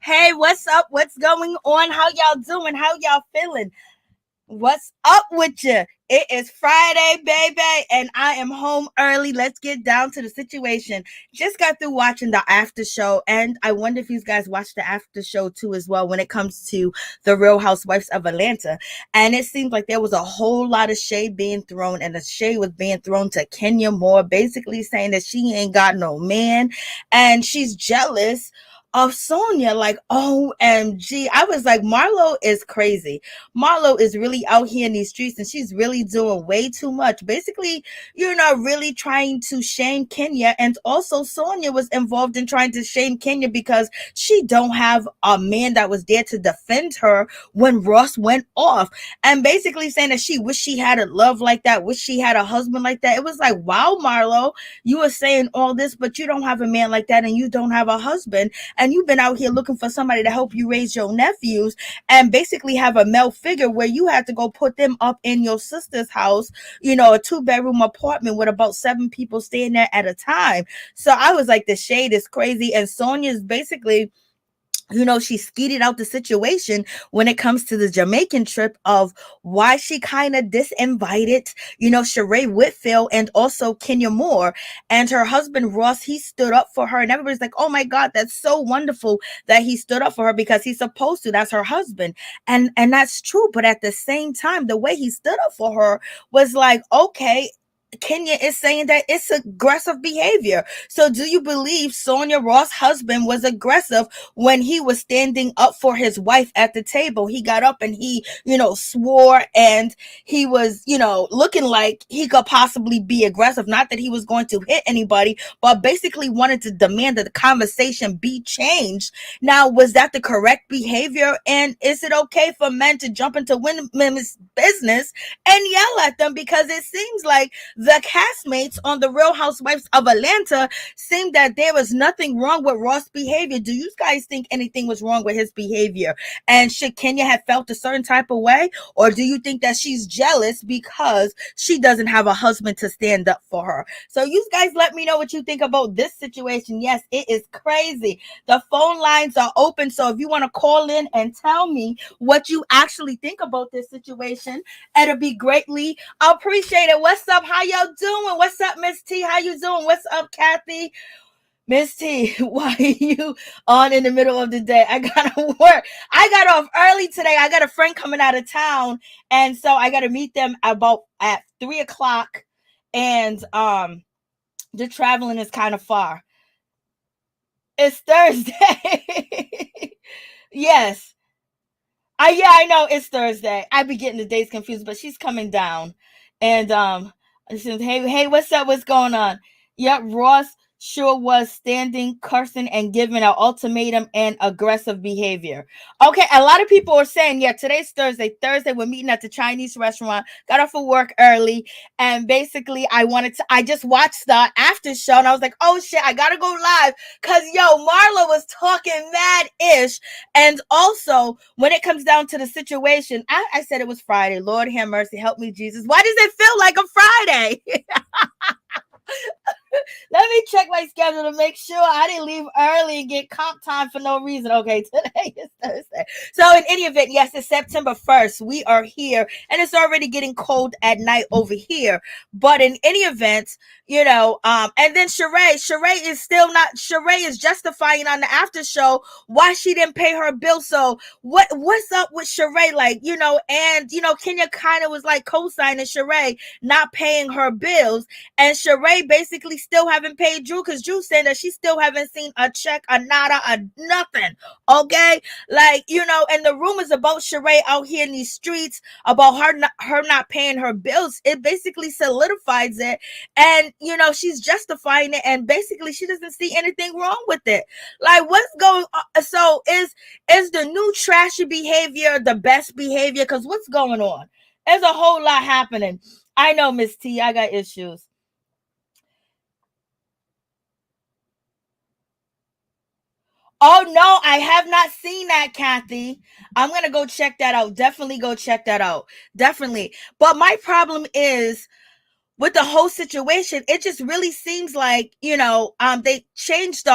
Hey, what's up? What's going on? How y'all doing? How y'all feeling? What's up with you? It is Friday, baby, and I am home early. Let's get down to the situation. Just got through watching the after show, and I wonder if you guys watched the after show too as well when it comes to the Real Housewives of Atlanta. And it seems like there was a whole lot of shade being thrown, and the shade was being thrown to Kenya Moore, basically saying that she ain't got no man, and she's jealous of Sonia. Like, OMG. I was like, Marlo is crazy. Marlo is really out here in these streets, and she's really doing way too much. Basically, really trying to shame Kenya. And also Sonia was involved in trying to shame Kenya because she don't have a man that was there to defend her when Ross went off. And basically saying that she wish she had a love like that, wish she had a husband like that. It was like, wow, Marlo, you were saying all this, but you don't have a man like that, and you don't have a husband. And you've been out here looking for somebody to help you raise your nephews and basically have a male figure where you had to go put them up in your sister's house, a 2-bedroom apartment with about 7 people staying there at a time. So I was like, the shade is crazy. And Sonia's basically, she skeeted out the situation when it comes to the Jamaican trip of why she kind of disinvited, Sheree Whitfield and also Kenya Moore, and her husband Ross. He stood up for her, and everybody's like, oh my God, that's so wonderful that he stood up for her because he's supposed to. That's her husband. And that's true. But at the same time, the way he stood up for her was like, okay, Kenya is saying that it's aggressive behavior. So do you believe Sonia Ross' husband was aggressive when he was standing up for his wife at the table? He got up and he, swore, and he was, looking like he could possibly be aggressive. Not that he was going to hit anybody, but basically wanted to demand that the conversation be changed. Now, was that the correct behavior? And is it okay for men to jump into women's business and yell at them? Because it seems like the castmates on the Real Housewives of Atlanta seemed that there was nothing wrong with Ross' behavior. Do you guys think anything was wrong with his behavior? And should Kenya have felt a certain type of way? Or do you think that she's jealous because she doesn't have a husband to stand up for her? So you guys let me know what you think about this situation. Yes, it is crazy. The phone lines are open. So if you want to call in and tell me what you actually think about this situation, it'll be greatly appreciated. What's up? How y'all doing? What's up, Miss T? How you doing? What's up, Kathy? Miss T, why are you on in the middle of the day? I gotta work. I got off early today. I got a friend coming out of town, and so I gotta meet them at 3:00. And the traveling is kind of far. It's Thursday. Yes. I know it's Thursday. I be getting the days confused, but she's coming down. And she says, hey, what's up? What's going on? Yep, Ross sure was standing, cursing, and giving an ultimatum and aggressive behavior. Okay, a lot of people are saying, yeah, today's Thursday. Thursday, we're meeting at the Chinese restaurant. Got off of work early, and basically, I just watched the after show, and I was like, oh shit, I gotta go live, because Marlo was talking mad-ish. And also, when it comes down to the situation, I said it was Friday. Lord have mercy, help me, Jesus. Why does it feel like a Friday? Let me check my schedule to make sure I didn't leave early and get comp time for no reason. Okay, today is Thursday. So in any event, yes, it's September 1st. We are here, and it's already getting cold at night over here. But in any event, and then Sheree is justifying on the after show why she didn't pay her bill. So what's up with Sheree? Kenya kind of was like co-signing Sheree not paying her bills, and Sheree basically still haven't paid Drew, because Drew said that she still haven't seen a check, a nada, a nothing. Okay, like, and the rumors about Sheree out here in these streets about her not paying her bills, it basically solidifies it, and she's justifying it, and basically she doesn't see anything wrong with it. Like, what's going on? So is the new trashy behavior the best behavior? Because what's going on? There's a whole lot happening. I know, Miss T, I got issues. Oh no, I have not seen that, Kathy. I'm gonna go check that out. Definitely go check that out. Definitely. But my problem is with the whole situation, it just really seems like, they changed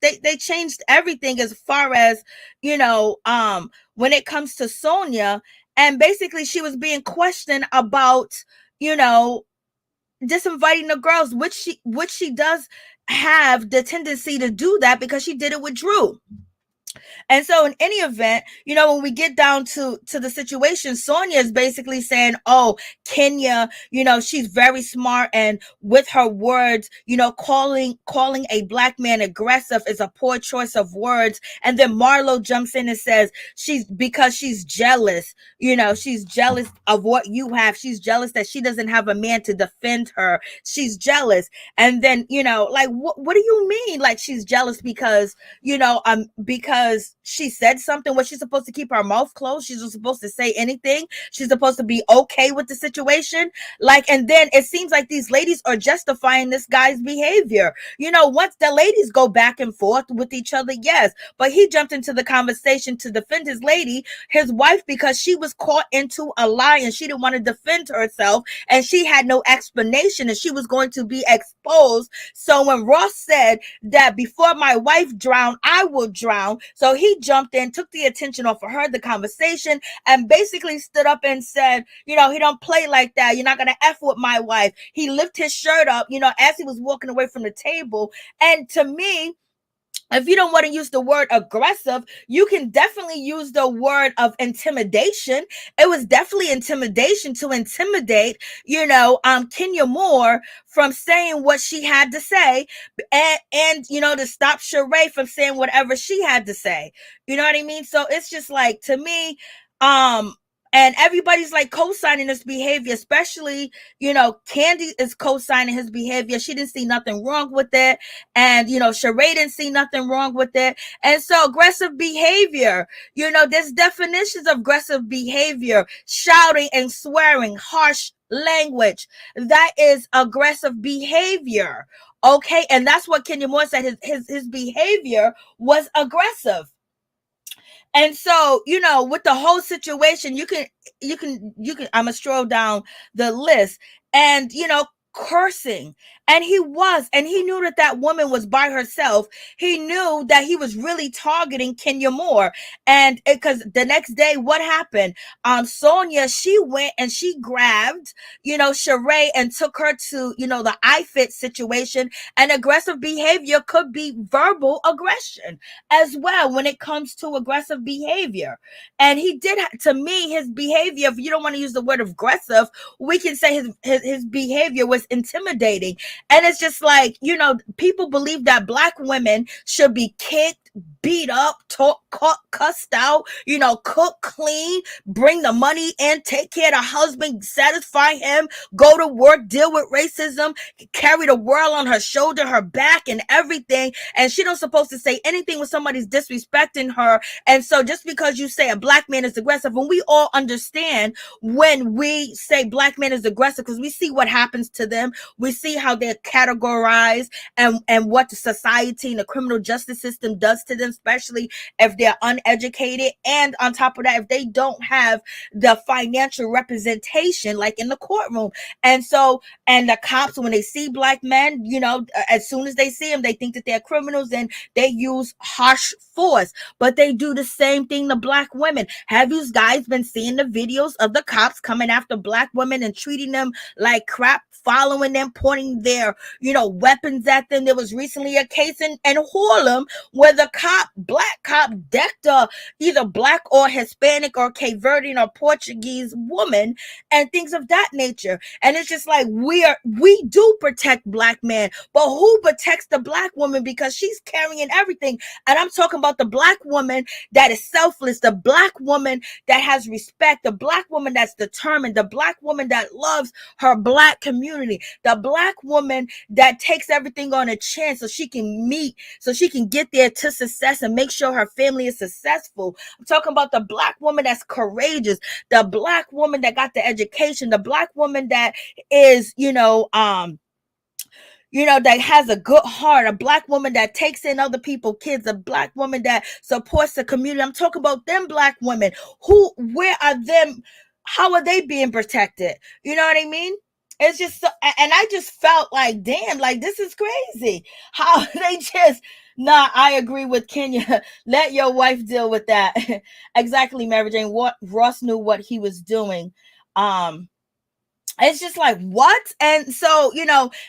they changed everything as far as, when it comes to Sonia. And basically she was being questioned about, disinviting the girls, which she does have the tendency to do that because she did it with Drew. And so in any event, when we get down to the situation, Sonia is basically saying, oh, Kenya, she's very smart, and with her words, calling a black man aggressive is a poor choice of words. And then Marlo jumps in and says because she's jealous, she's jealous of what you have. She's jealous that she doesn't have a man to defend her. She's jealous. And then, like, what do you mean? Like, she's jealous because she said something. Was she supposed to keep her mouth closed? She's not supposed to say anything. She's supposed to be okay with the situation. Like, and then it seems like these ladies are justifying this guy's behavior. Once the ladies go back and forth with each other, yes, but he jumped into the conversation to defend his wife, because she was caught into a lie and she didn't want to defend herself, and she had no explanation, and she was going to be exposed. So when Ross said that before my wife drowned, I will drown, so he jumped in, took the attention off of her, the conversation, and basically stood up and said, he don't play like that. You're not going to F with my wife. He lifted his shirt up, as he was walking away from the table. And to me, if you don't want to use the word aggressive, you can definitely use the word of intimidation. It was definitely intimidation to intimidate, Kenya Moore from saying what she had to say, and to stop Sheree from saying whatever she had to say. You know what I mean? So it's just like, to me, and everybody's like co-signing this behavior, especially, Kandi is co-signing his behavior. She didn't see nothing wrong with it. And, Sheree didn't see nothing wrong with it. And so aggressive behavior, there's definitions of aggressive behavior: shouting and swearing, harsh language. That is aggressive behavior. Okay. And that's what Kenya Moore said. His behavior was aggressive. And so, with the whole situation, you can, I'm gonna stroll down the list, and, cursing. And he knew that woman was by herself. He knew that he was really targeting Kenya Moore. And because the next day, what happened? Sonia, she went and she grabbed, Sheree, and took her to, the iFit situation. And aggressive behavior could be verbal aggression as well when it comes to aggressive behavior. And he did, to me, his behavior, if you don't want to use the word aggressive, we can say his behavior was intimidating. And it's just like, people believe that Black women should be kicked, beat up, cussed out, cook, clean, bring the money in, take care of the husband, satisfy him, go to work, deal with racism, carry the world on her shoulder, her back, and everything. And she don't supposed to say anything when somebody's disrespecting her. And so just because you say a Black man is aggressive, and we all understand when we say Black man is aggressive, because we see what happens to them. We see how they're categorized, and what the society and the criminal justice system does to them, especially if they're uneducated, and on top of that, if they don't have the financial representation like in the courtroom. And so, and the cops, when they see Black men, as soon as they see them, they think that they're criminals, and they use harsh force. But they do the same thing to Black women. Have you guys been seeing the videos of the cops coming after Black women and treating them like crap, following them, pointing their, weapons at them? There was recently a case in Harlem where the Black cop decked a either black or Hispanic or Cape Verdean or Portuguese woman and things of that nature. And it's just like we do protect black men, but who protects the black woman, because she's carrying everything. And I'm talking about the black woman that is selfless, the black woman that has respect, the black woman that's determined, the black woman that loves her black community, the black woman that takes everything on a chance so she can get there to success and make sure her family is successful. I'm talking about the black woman that's courageous, the black woman that got the education, the black woman that is, that has a good heart, a black woman that takes in other people's kids, a black woman that supports the community. I'm talking about them black women. Where are them? How are they being protected? You know what I mean? It's just so, and I just felt like, damn, like this is crazy. How they just, nah, I agree with Kenya. Let your wife deal with that. Exactly, Mary Jane. What Ross knew what he was doing. It's just like, what? And so,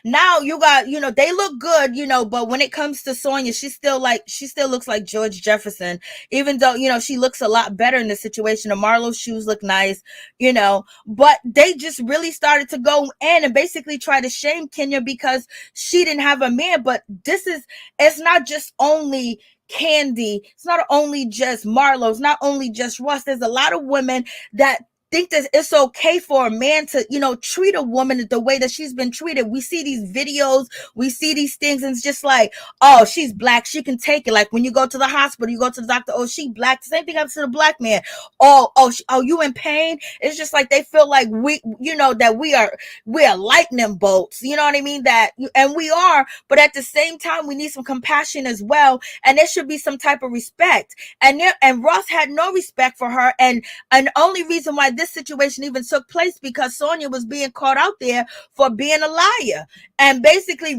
now you got, they look good, but when it comes to Sonia, she still looks like George Jefferson, even though, she looks a lot better in the situation. The Marlo shoes look nice, but they just really started to go in and basically try to shame Kenya because she didn't have a man. But it's not just only Kandi. It's not only just Marlo. It's not only just Ross. There's a lot of women that think that it's okay for a man to, treat a woman the way that she's been treated. We see these videos, we see these things, and it's just like, oh, she's black, she can take it. Like when you go to the hospital, you go to the doctor, oh, she black. The same thing happens to the black man. Oh, you in pain? It's just like they feel like that we are lightning bolts. You know what I mean? And we are, but at the same time, we need some compassion as well, and there should be some type of respect. And Ross had no respect for her, and the only reason why this situation even took place because Sonia was being caught out there for being a liar and basically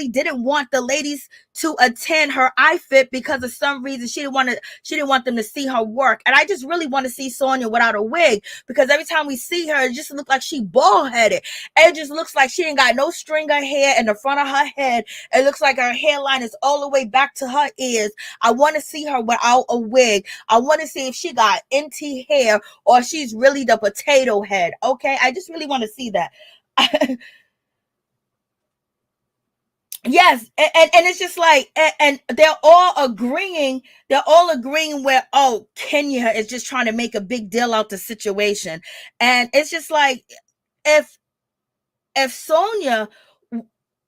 didn't want the ladies to attend her iFit because of some reason she didn't want them to see her work. And I just really want to see Sonia without a wig, because every time we see her, it just looks like she bald-headed. It just looks like she ain't got no string of hair in the front of her head. It looks like her hairline is all the way back to her ears. I want to see her without a wig. I want to see if she got NT hair or she's really the potato head. Okay, I just really want to see that. Yes, and it's just like, and they're all agreeing where, oh, Kenya is just trying to make a big deal out the situation. And it's just like, if Sonia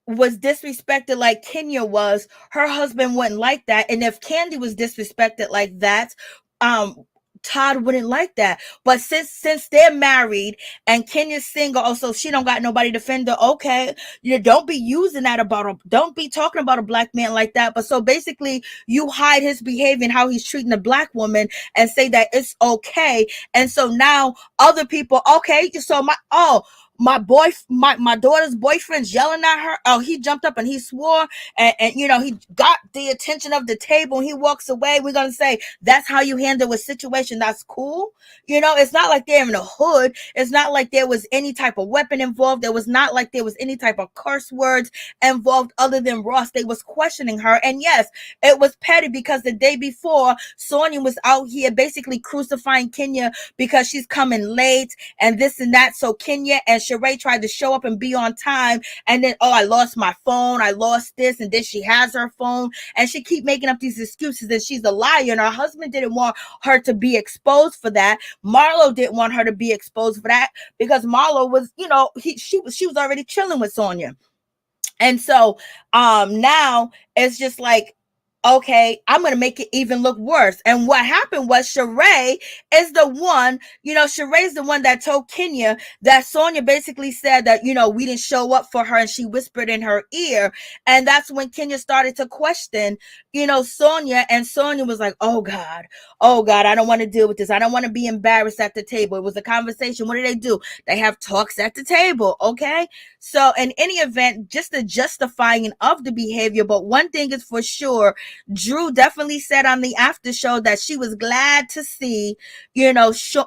was disrespected like Kenya was, her husband wouldn't like that. And if Kandi was disrespected like that, Todd wouldn't like that. But since they're married and Kenya's single, also she don't got nobody to defend her. Okay, you don't be using that don't be talking about a black man like that. But so basically, you hide his behavior and how he's treating a black woman and say that it's okay. And so now other people, okay, so my daughter's boyfriend's yelling at her. Oh, he jumped up and he swore, and he got the attention of the table and he walks away. We're gonna say that's how you handle a situation. That's cool. It's not like they're in the hood. It's not like there was any type of weapon involved. There was not like there was any type of curse words involved other than Ross. They was questioning her, and yes, it was petty because the day before Sonia was out here basically crucifying Kenya because she's coming late and this and that. So Kenya and Sheree tried to show up and be on time, and then, oh, I lost my phone, I lost this, and then she has her phone, and she keep making up these excuses that she's a liar, and her husband didn't want her to be exposed for that. Marlo didn't want her to be exposed for that because Marlo was, she was already chilling with Sonia. And so now it's just like, okay, I'm going to make it even look worse. And what happened was Sheree is the one, Sheree's the one that told Kenya that Sonia basically said that, we didn't show up for her, and she whispered in her ear. And that's when Kenya started to question, Sonia, and Sonia was like, oh God, I don't want to deal with this. I don't want to be embarrassed at the table. It was a conversation. What do? They have talks at the table. Okay. So in any event, just the justifying of the behavior. But one thing is for sure, Drew definitely said on the after show that she was glad to see,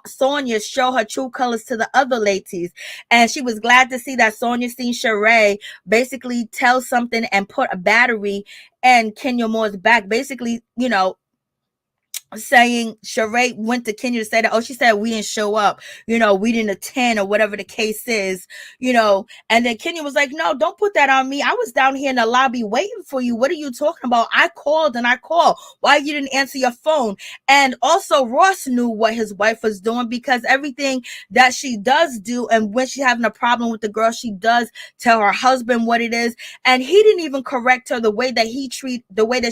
Sonia show her true colors to the other ladies. And she was glad to see that Sonia seen Sheree basically tell something and put a battery in Kenya Moore's back. Basically, saying Sheree went to Kenya to say that, oh, she said we didn't show up, we didn't attend or whatever the case is, and then Kenya was like, no, don't put that on me. I was down here in the lobby waiting for you. What are you talking about? I called and I called. Why you didn't answer your phone? And also Ross knew what his wife was doing, because everything that she does do, and when she's having a problem with the girl, she does tell her husband what it is. And he didn't even correct her the way that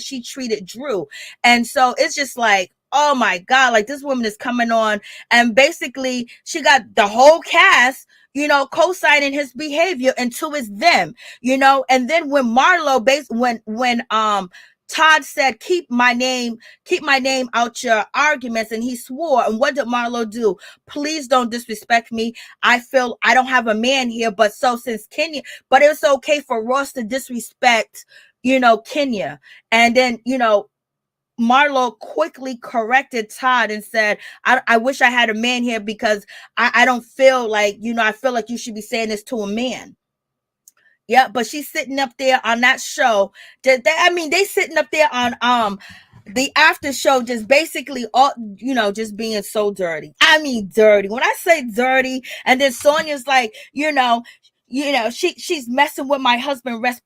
she treated Drew. And so it's just like, oh my God, like this woman is coming on, and basically she got the whole cast, co-signing his behavior, and two is them, and then when Marlo when Todd said, keep my name out your arguments, and he swore, and what did Marlo do? Please don't disrespect me. I feel I don't have a man here, but it's okay for Ross to disrespect, Kenya. And then, Marlo quickly corrected Todd and said, I wish I had a man here, because I don't feel like, I feel like you should be saying this to a man. Yeah, but she's sitting up there on that show. They sitting up there on the after show, just basically all, just being so dirty. I mean dirty. When I say dirty, and then Sonia's like, she's messing with my husband's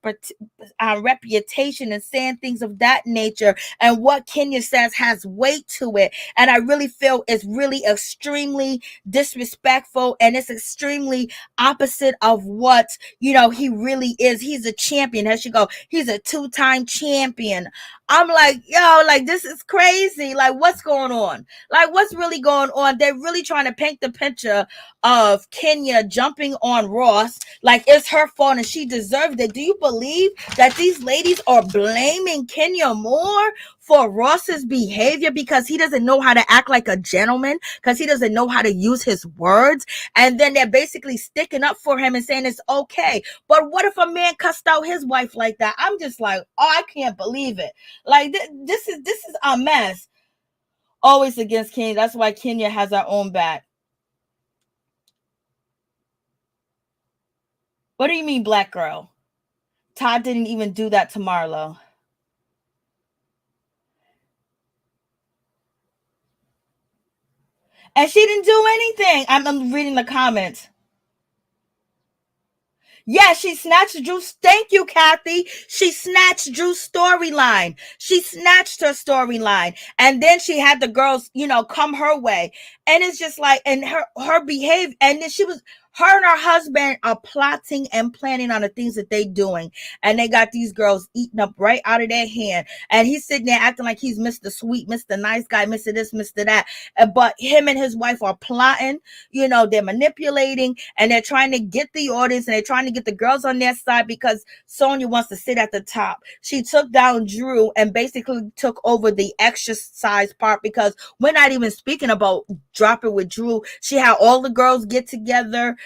reputation and saying things of that nature, and what Kenya says has weight to it, and I really feel it's really extremely disrespectful, and it's extremely opposite of what he really is. He's a champion. There she go. He's a 2-time champion. I'm like, yo, like this is crazy. Like, what's going on? Like, what's really going on? They're really trying to paint the picture of Kenya jumping on Ross like it's her fault and she deserved it. Do you believe that these ladies are blaming Kenya more for Ross's behavior because he doesn't know how to act like a gentleman, because he doesn't know how to use his words? And then they're basically sticking up for him and saying it's okay. But what if a man cussed out his wife like that? I'm just like, oh, I can't believe it. Like this is a mess. Always against Kenya. That's why Kenya has her own back. What do you mean, black girl? Todd didn't even do that to Marlo. And she didn't do anything. I'm reading the comments. Yeah, she snatched Drew's. Thank you, Kathy. She snatched Drew's storyline. She snatched her storyline. And then she had the girls, come her way. And it's just like, and her behavior. And then her and her husband are plotting and planning on the things that they doing. And they got these girls eating up right out of their hand. And he's sitting there acting like he's Mr. Sweet, Mr. Nice Guy, Mr. This, Mr. That. But him and his wife are plotting, they're manipulating, and they're trying to get the audience, and they're trying to get the girls on their side because Sonia wants to sit at the top. She took down Drew and basically took over the exercise part, because we're not even speaking about dropping with Drew. She had all the girls get together.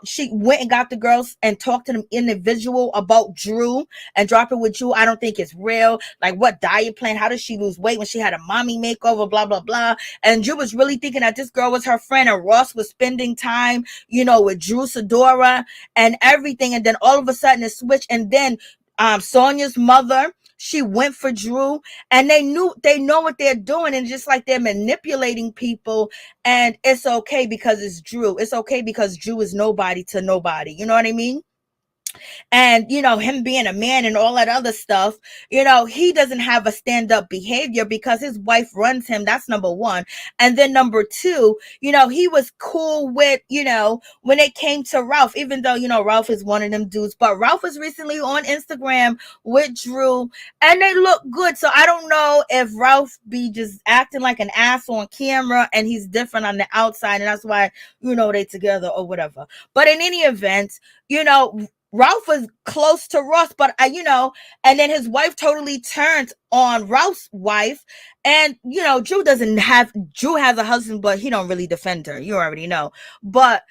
She went and got the girls and talked to them individual about Drew and dropping with Drew. I don't think it's real. Like, what diet plan? How does she lose weight when she had a mommy makeover? Blah, blah, blah. And Drew was really thinking that this girl was her friend, and Ross was spending time, with Drew Sidora and everything. And then all of a sudden it switched. And then Sonia's mother, she went for Drew, and they know what they're doing, and just like they're manipulating people. And it's okay because it's Drew. It's okay because Drew is nobody to nobody. You know what I mean? And him being a man and all that other stuff, he doesn't have a stand-up behavior because his wife runs him. That's number one. And then number two, he was cool with, when it came to Ralph, even though Ralph is one of them dudes. But Ralph was recently on Instagram with Drew, and they look good. So I don't know if Ralph be just acting like an ass on camera and he's different on the outside, and that's why they together or whatever. But in any event, Ralph was close to Ross, but and then his wife totally turned on Ralph's wife. And Drew has a husband, but he don't really defend her. You already know. But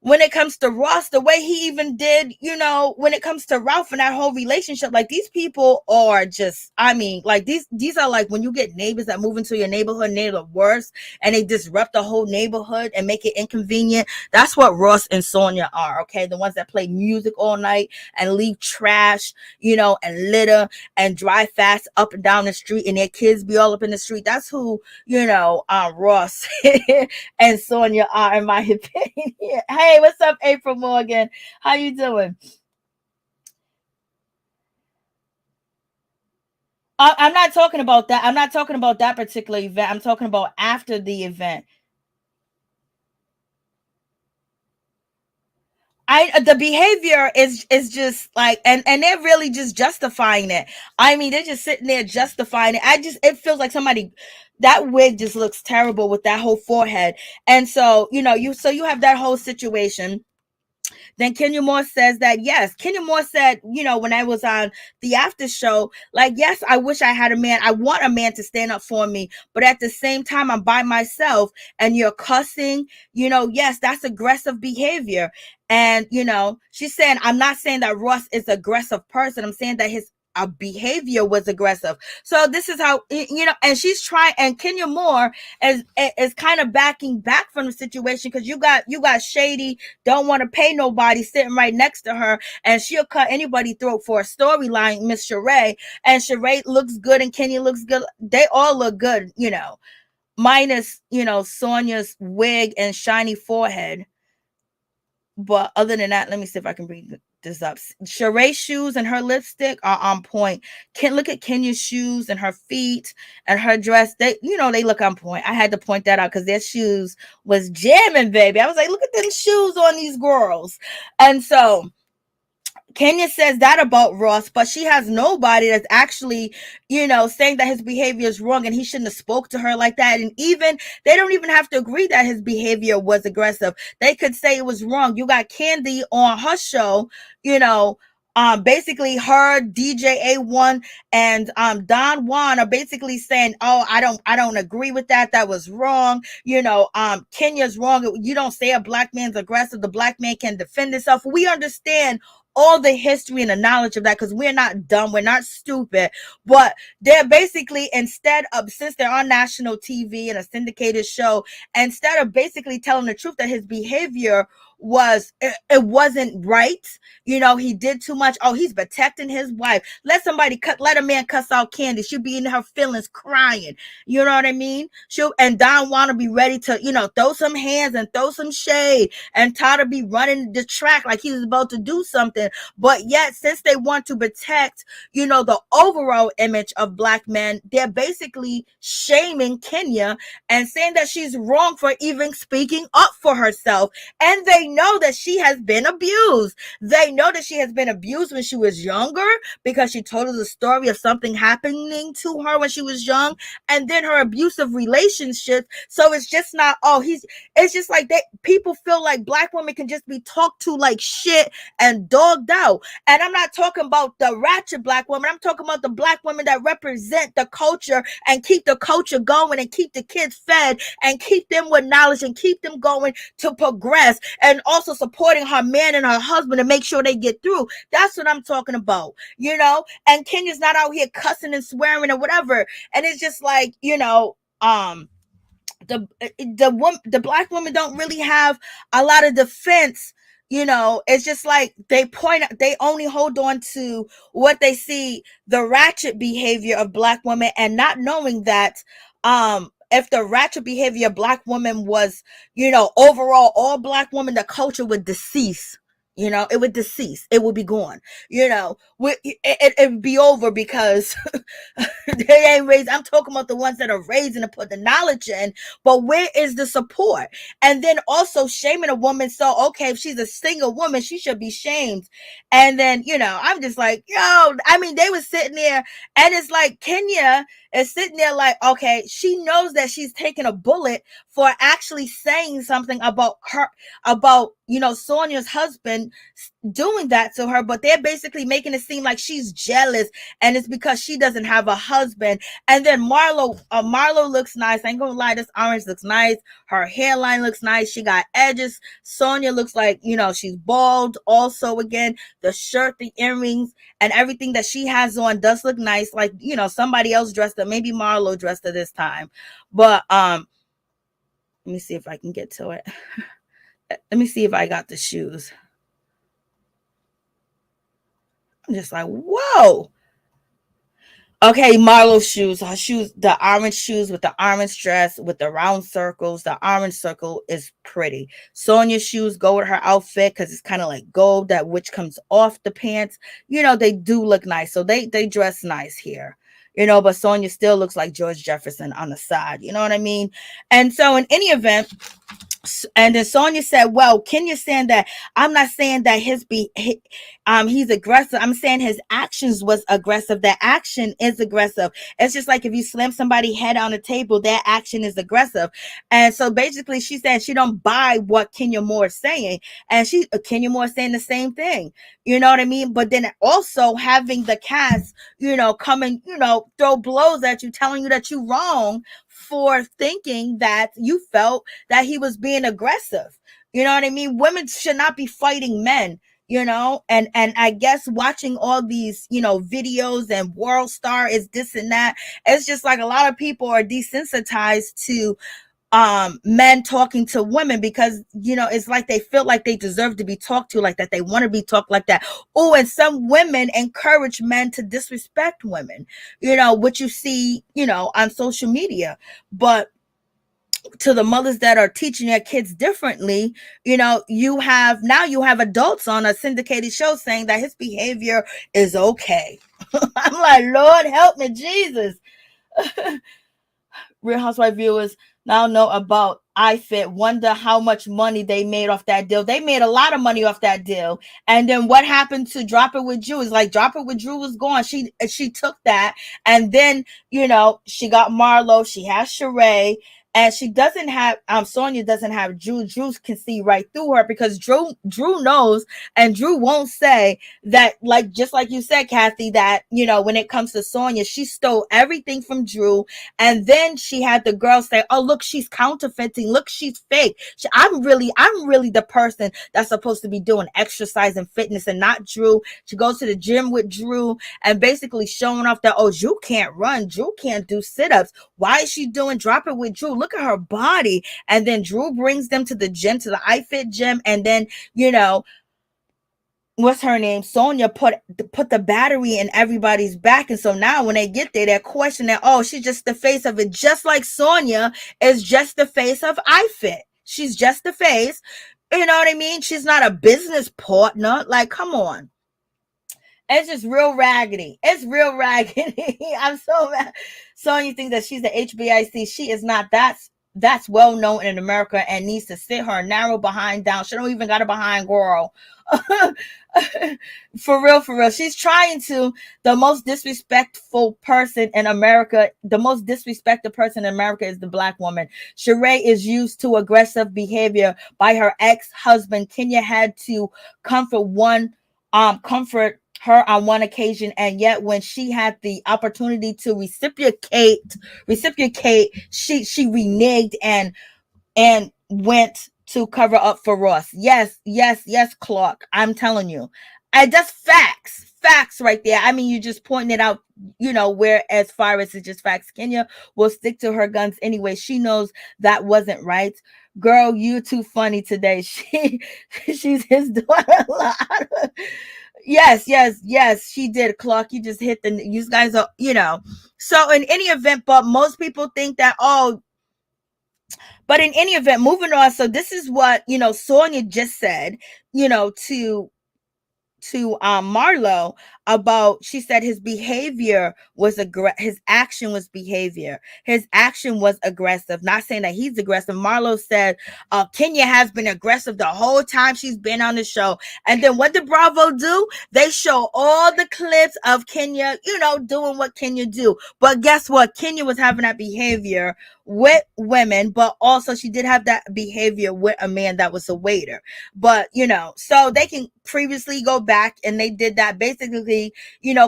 when it comes to Ross, the way he even did, when it comes to Ralph and that whole relationship, like these people are just, I mean, like these are like when you get neighbors that move into your neighborhood and they're the worst and they disrupt the whole neighborhood and make it inconvenient. That's what Ross and Sonia are, okay? The ones that play music all night and leave trash, and litter and drive fast up and down the street and their kids be all up in the street. That's who, Ross and Sonia are, in my opinion. Hey, what's up, April Morgan? How you doing? I'm not talking about that. I'm not talking about that particular event. I'm talking about after the event. The behavior is just like, and they're really just justifying it. I mean, they're just sitting there justifying it. It feels like somebody, that wig just looks terrible with that whole forehead. And so, you have that whole situation. Then Kenya Moore says that, yes, Kenya Moore said, when I was on the after show, like, yes, I wish I had a man. I want a man to stand up for me. But at the same time, I'm by myself and you're cussing, yes, that's aggressive behavior. And, she's saying, I'm not saying that Ross is an aggressive person. I'm saying that his behavior was aggressive. So this is how, and she's trying, and Kenya Moore is kind of backing back from the situation, because you got Shady, don't want to pay nobody, sitting right next to her, and she'll cut anybody's throat for a storyline, Miss Sheree. And Sheree looks good and Kenya looks good. They all look good, minus, Sonia's wig and shiny forehead. But other than that, let me see if I can bring this up. Sheree's shoes and her lipstick are on point. Look at Kenya's shoes and her feet and her dress. They look on point. I had to point that out because their shoes was jamming, baby. I was like, look at them shoes on these girls. And so Kenya says that about Ross, but she has nobody that's actually, saying that his behavior is wrong and he shouldn't have spoke to her like that. And even they don't even have to agree that his behavior was aggressive. They could say it was wrong. You got Kandi on her show, basically her, DJ A1 and Don Juan are basically saying, oh, I don't agree with that. That was wrong. Kenya's wrong. You don't say a black man's aggressive. The black man can defend himself. We understand all the history and the knowledge of that, because we're not dumb, we're not stupid. But they're basically, instead of, since they're on national TV and a syndicated show, instead of basically telling the truth that his behavior it wasn't right, he did too much. Oh, he's protecting his wife. Let a man cuss out Kandi. She'll be in her feelings crying. You know what I mean? And Don want to be ready to, throw some hands and throw some shade, and Todd to be running the track like he's about to do something. But yet, since they want to protect, the overall image of black men, they're basically shaming Kenya and saying that she's wrong for even speaking up for herself. And they know that she has been abused. They know that she has been abused when she was younger, because she told us a story of something happening to her when she was young, and then her abusive relationship. So it's just not, it's just like people feel like black women can just be talked to like shit and dogged out. And I'm not talking about the ratchet black woman. I'm talking about the black women that represent the culture and keep the culture going and keep the kids fed and keep them with knowledge and keep them going to progress, and also supporting her man and her husband to make sure they get through. That's what I'm talking about, and Kenya's not out here cussing and swearing or whatever. And it's just like, the black women don't really have a lot of defense. It's just like they only hold on to what they see, the ratchet behavior of black women, and not knowing that if the ratchet behavior of black women was, overall all black women, the culture would decease. It would decease. It would be gone. It would be over, because they ain't raised. I'm talking about the ones that are raised and put the knowledge in. But where is the support? And then also shaming a woman. So, okay, if she's a single woman, she should be shamed. And then, I'm just like, they were sitting there, and it's like Kenya is sitting there like, okay, she knows that she's taking a bullet for actually saying something about her, about, Sonia's husband doing that to her, but they're basically making it seem like she's jealous and it's because she doesn't have a husband. And then Marlo looks nice. I ain't gonna lie, this orange looks nice. Her hairline looks nice. She got edges. Sonia looks like, she's bald also. Again, the shirt, the earrings, and everything that she has on does look nice. Like, somebody else dressed her. Maybe Marlo dressed her this time. But let me see if I can get to it. Let me see if I got the shoes. I'm just like, whoa. Okay, Marlo's shoes. Her shoes, the orange shoes with the orange dress with the round circles. The orange circle is pretty. Sonia's shoes go with her outfit because it's kind of like gold, that which comes off the pants. They do look nice. So they dress nice here. But Sonia still looks like George Jefferson on the side. You know what I mean? And so in any event, and then Sonia said, well, Kenya saying that I'm not saying that he's aggressive. I'm saying his actions was aggressive. That action is aggressive. It's just like if you slam somebody's head on a table, that action is aggressive. And so basically she said she don't buy what Kenya Moore is saying. And Kenya Moore saying the same thing. You know what I mean? But then also having the cast, come and, throw blows at you, telling you that you're wrong for thinking that you felt that he was being aggressive. You know what I mean? Women should not be fighting men, and I guess watching all these, videos and World Star is this and that. It's just like a lot of people are desensitized to men talking to women because it's like they feel like they deserve to be talked to like that, they want to be talked like that. Oh, and some women encourage men to disrespect women, which you see on social media. But to the mothers that are teaching their kids differently, you have adults on a syndicated show saying that his behavior is okay. I'm like, Lord help me, Jesus. Real Housewife viewers now know about iFit. Wonder how much money they made off that deal. They made a lot of money off that deal. And then what happened to Drop It With Drew? Is like Drop It With Drew was gone. She took that, and then she got Marlo. She has Sheree. And she doesn't have Sonia doesn't have Drew. Drew can see right through her because Drew knows, and Drew won't say that, like, just like you said, Kathy, that when it comes to Sonia, she stole everything from Drew, and then she had the girl say, oh, look, she's counterfeiting, look, she's fake. I'm really the person that's supposed to be doing exercise and fitness and not Drew. She goes to the gym with Drew and basically showing off that, oh, Drew can't run, Drew can't do sit-ups. Why is she doing Drop It With Drew? Look at her body. And then Drew brings them to the gym, to the iFit gym. And then, what's her name? Sonia put the battery in everybody's back. And so now when they get there, they're questioning, oh, she's just the face of it. Just like Sonia is just the face of iFit. She's just the face. You know what I mean? She's not a business partner. Like, come on. It's just real raggedy. It's real raggedy. I'm so mad. Sonia thinks that she's the HBIC. She is not. That's well known in America and needs to sit her narrow behind down. She don't even got a behind, girl. For real. She's trying to. The most disrespectful person in America, the most disrespected person in America is the Black woman. Sheree is used to aggressive behavior by her ex-husband. Kenya had to comfort her on one occasion, and yet when she had the opportunity to reciprocate, she reneged and went to cover up for Ross. Yes, Clark. I'm telling you, and that's facts right there. I mean, you just pointing it out. Where as far as it's just facts, Kenya will stick to her guns anyway. She knows that wasn't right. Girl, you too funny today. She's his daughter a lot. Yes, she did. Clark, you just hit you guys are, So in any event, but most people think that, but in any event, moving on. So this is what, Sonia just said, to Marlo. about, she said his behavior was his action was behavior. His action was aggressive. Not saying that he's aggressive. Marlo said, Kenya has been aggressive the whole time she's been on the show. And then what did Bravo do? They show all the clips of Kenya, doing what Kenya do. But guess what? Kenya was having that behavior with women, but also she did have that behavior with a man that was a waiter. But, so they can previously go back, and they did that basically,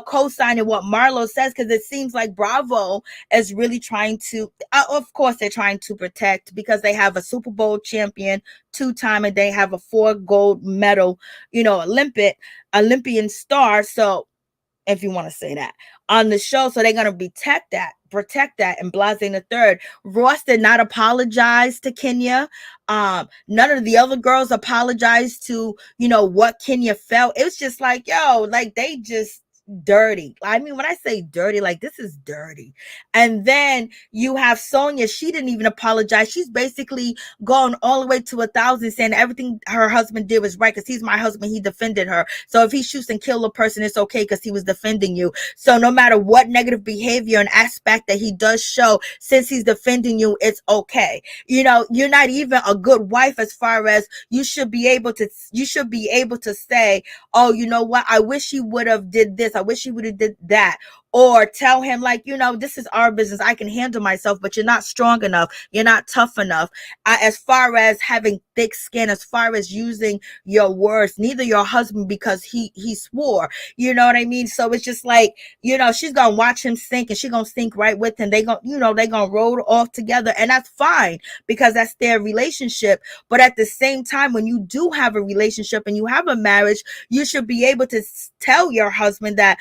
co-signing what Marlo says, because it seems like Bravo is really trying to, of course, they're trying to protect, because they have a Super Bowl champion 2-time, and they have a 4 gold medal, Olympian star. So, if you want to say that, on the show. So they're going to protect that. And Blase the third. Ross did not apologize to Kenya. None of the other girls apologized to, what Kenya felt. It was just like, they just dirty. I mean, when I say dirty, like, this is dirty. And then you have Sonia. She didn't even apologize. She's basically gone all the way to 1,000, saying everything her husband did was right, because he's my husband, he defended her. So if he shoots and kills a person, it's okay, because he was defending you. So no matter what negative behavior and aspect that he does show, since he's defending you, it's okay. You're not even a good wife, as far as you should be able to say, oh, you know what, I wish he would have did this, I wish he would have did that. Or tell him, like, this is our business, I can handle myself, but you're not strong enough, you're not tough enough. As far as having thick skin, as far as using your words, neither your husband, because he swore, you know what I mean? So it's just like, she's gonna watch him sink, and she's gonna sink right with him. They gonna roll off together, and that's fine, because that's their relationship. But at the same time, when you do have a relationship and you have a marriage, you should be able to tell your husband that,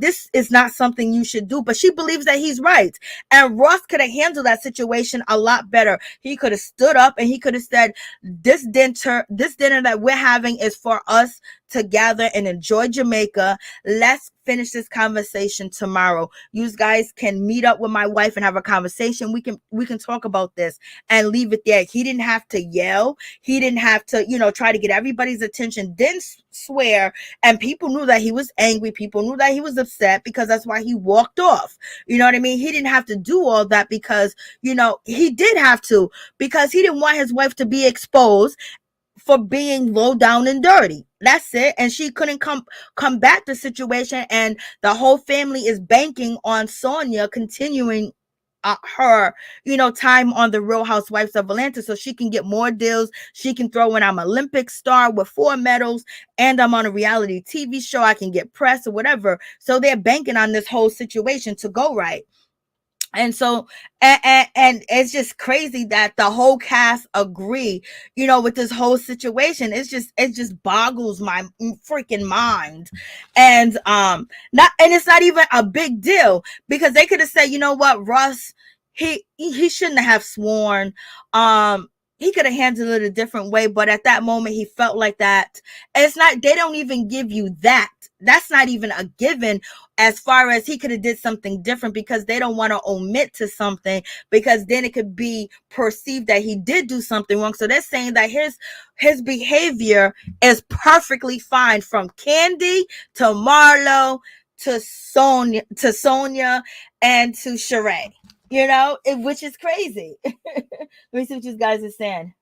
this is not something you should do. But she believes that he's right. And Ross could have handled that situation a lot better. He could have stood up, and he could have said, this dinner that we're having is for us to gather and enjoy Jamaica. Let's finish this conversation tomorrow. You guys can meet up with my wife and have a conversation. We can talk about this, and leave it there. He didn't have to yell. He didn't have to, try to get everybody's attention. Didn't swear. And people knew that he was angry. People knew that he was upset, because that's why he walked off. You know what I mean? He didn't have to do all that, because, he did have to, because he didn't want his wife to be exposed for being low down and dirty. That's it. And she couldn't combat the situation, and the whole family is banking on Sonia continuing her, time on the Real Housewives of Atlanta, so she can get more deals. She can throw in, I'm an Olympic star with 4 medals, and I'm on a reality TV show, I can get press or whatever. So they're banking on this whole situation to go right. And so, and it's just crazy that the whole cast agree, with this whole situation. It just boggles my freaking mind. And it's not even a big deal, because they could have said, you know what, Ross, he shouldn't have sworn. He could have handled it a different way, but at that moment he felt like that. It's not, they don't even give you that. That's not even a given, as far as he could have did something different, because they don't want to omit to something, because then it could be perceived that he did do something wrong. So they're saying that his behavior is perfectly fine, from Kandi to Marlo to Sonia and to Sheree. Which is crazy. Let me see what you guys are saying.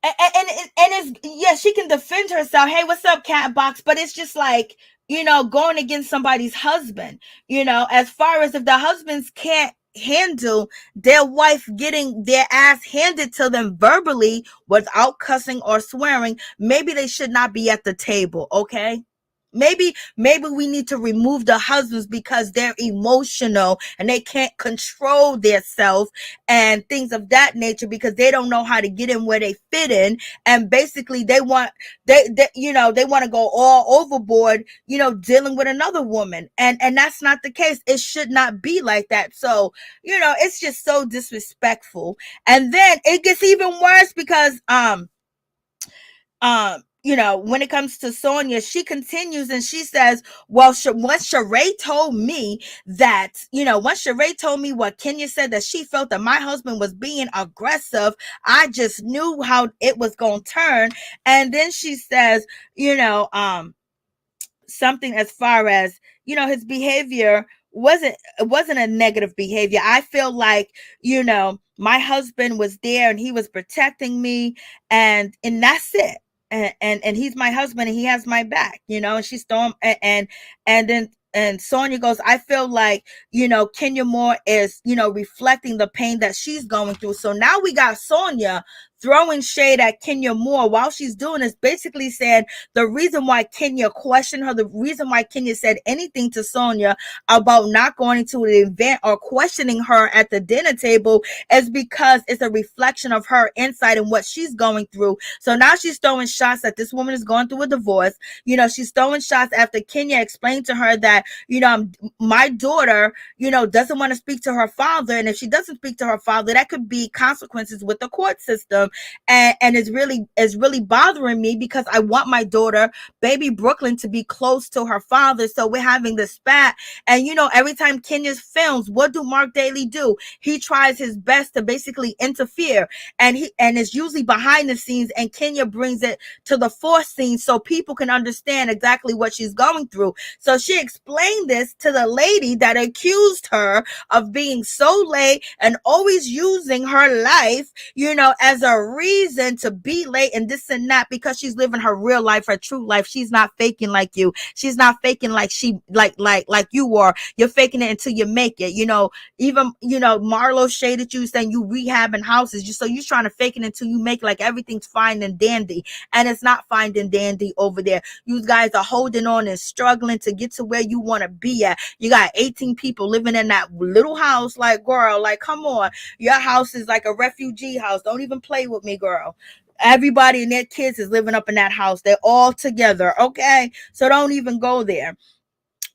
And it's, yeah, she can defend herself. Hey, what's up, cat box? But it's just like, going against somebody's husband, as far as if the husbands can't handle their wife getting their ass handed to them verbally without cussing or swearing, maybe they should not be at the table. Okay. Maybe we need to remove the husbands, because they're emotional and they can't control themselves and things of that nature, because they don't know how to get in where they fit in. And basically they want to go all overboard, dealing with another woman. And that's not the case. It should not be like that. So, it's just so disrespectful. And then it gets even worse, because, when it comes to Sonia, she continues and she says, well, once Sheree told me what Kenya said, that she felt that my husband was being aggressive, I just knew how it was going to turn. And then she says, something as far as, his behavior wasn't a negative behavior. I feel like, my husband was there and he was protecting me, and that's it. And he's my husband and he has my back, and she stormed, and then and Sonia goes, I feel like, Kenya Moore is, reflecting the pain that she's going through. So now we got Sonia throwing shade at Kenya Moore while she's doing this, basically saying the reason why Kenya questioned her, the reason why Kenya said anything to Sonia about not going to the event or questioning her at the dinner table is because it's a reflection of her insight and what she's going through. So now she's throwing shots that this woman is going through a divorce. She's throwing shots after Kenya explained to her that, my daughter, doesn't want to speak to her father. And if she doesn't speak to her father, that could be consequences with the court system. And it's really bothering me because I want my daughter, baby Brooklyn, to be close to her father. So we're having this spat. And every time Kenya's films, what do Mark Daly do? He tries his best to basically interfere. And it's usually behind the scenes, and Kenya brings it to the fore scene so people can understand exactly what she's going through. So she explained this to the lady that accused her of being so late and always using her life, as a reason to be late and this and that, because she's living her real life, her true life. She's not faking like you. She's not faking like like you are. You're faking it until you make it. Even Marlo shaded you saying you rehabbing houses. So you're trying to fake it until you make like everything's fine and dandy, and it's not fine and dandy over there. You guys are holding on and struggling to get to where you want to be at. You got 18 people living in that little house. Like, girl, like, come on. Your house is like a refugee house. Don't even play with me, girl. Everybody and their kids is living up in that house. They're all together. Okay. So don't even go there.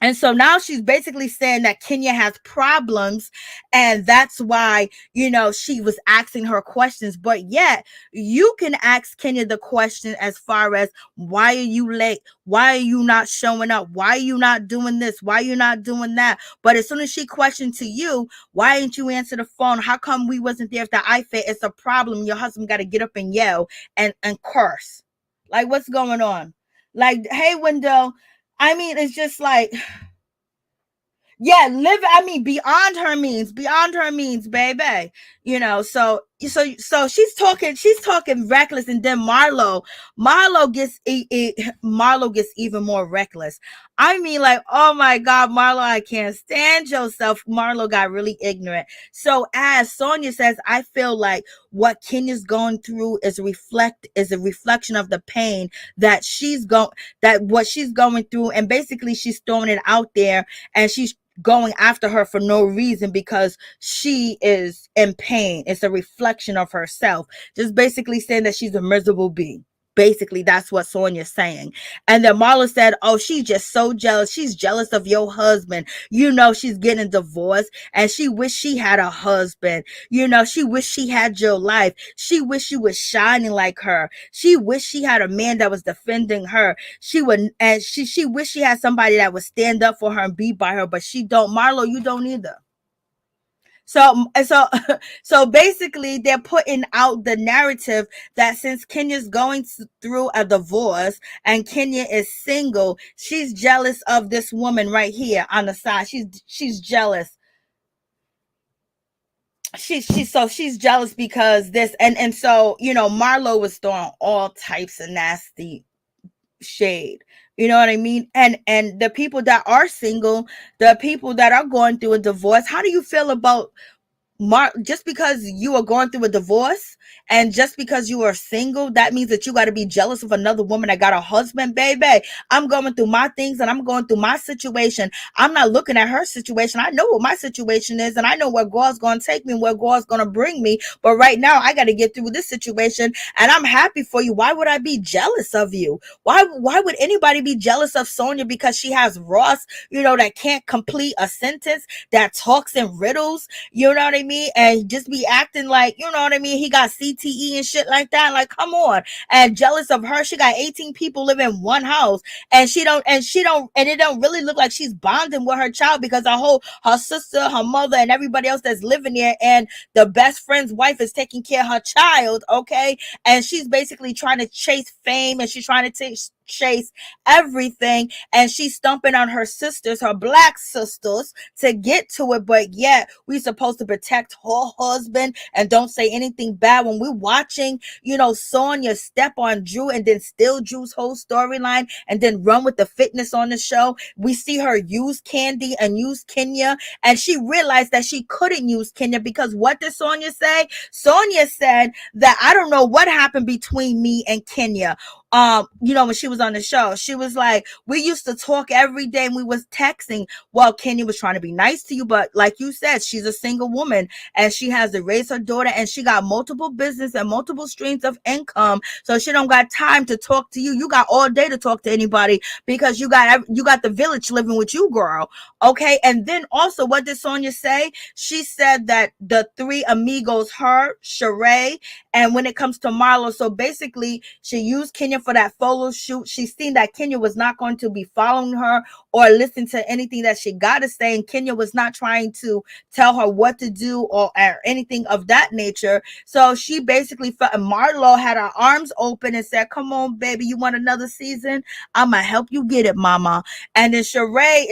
And so now she's basically saying that Kenya has problems, and that's why, she was asking her questions. But yet you can ask Kenya the question as far as, why are you late? Why are you not showing up? Why are you not doing this? Why are you not doing that? But as soon as she questioned to you, why didn't you answer the phone? How come we wasn't there after I fit? It's a problem. Your husband got to get up and yell and curse. Like, what's going on? Like, hey, Wendell. I mean, it's just like, yeah, beyond her means, baby. So she's talking reckless, and then Marlo gets even more reckless. I mean, like, oh my God, Marlo, I can't stand yourself. Marlo got really ignorant. So as Sonia says, I feel like what Kenya's going through is a reflection of the pain that what she's going through, and basically she's throwing it out there, and she's going after her for no reason because she is in pain. It's a reflection of herself. Just basically saying that she's a miserable being. Basically, that's what Sonia's saying. And then Marlo said, oh, she's just so jealous. She's jealous of your husband. She's getting divorced, and she wish she had a husband. She wish she had your life. She wish she was shining like her. She wish she had a man that was defending her. She wish she had somebody that would stand up for her and be by her, but she don't. Marlo, you don't either. So basically they're putting out the narrative that since Kenya's going through a divorce and Kenya is single, she's jealous of this woman right here on the side. She's jealous. She's jealous because this, and so Marlo was throwing all types of nasty shade. You know what I mean? And the people that are single, the people that are going through a divorce, how do you feel about just because you are going through a divorce and just because you are single, that means that you got to be jealous of another woman that got a husband? Baby, I'm going through my things and I'm going through my situation. I'm not looking at her situation. I know what my situation is, and I know where God's going to take me and where God's going to bring me. But right now I got to get through this situation, and I'm happy for you. Why would I be jealous of you? Why would anybody be jealous of Sonia because she has Ross, that can't complete a sentence, that talks in riddles, you know what I mean? And just be acting like, he got CTE and shit like that. Like, come on. And jealous of her. She got 18 people living in one house, and it don't really look like she's bonding with her child because her sister, her mother, and everybody else that's living there, and the best friend's wife is taking care of her child. Okay. And she's basically trying to chase fame, and she's trying to chase everything, and she's stumping on her sisters, her black sisters, to get to it. But yet we supposed to protect her husband and don't say anything bad when we're watching, Sonia step on Drew and then steal Drew's whole storyline and then run with the fitness on the show. We see her use Kandi and use Kenya, and she realized that she couldn't use Kenya because what did Sonia say? Sonia said that I don't know what happened between me and Kenya. When she was on the show, she was like, we used to talk every day and we was texting. Well, Kenya was trying to be nice to you, but like you said, she's a single woman and she has to raise her daughter, and she got multiple business and multiple streams of income, so she don't got time to talk to you. You got all day to talk to anybody because you got the village living with you, girl. Okay. And then also, what did Sonia say? She said that the three amigos, her, Sheree, and when it comes to Marlo, so basically she used Kenya for that photo shoot. She seen that Kenya was not going to be following her or listen to anything that she got to say, and Kenya was not trying to tell her what to do or anything of that nature. So she basically felt, and Marlo had her arms open and said, come on, baby, you want another season? I'm gonna help you get it, mama. And then Sheree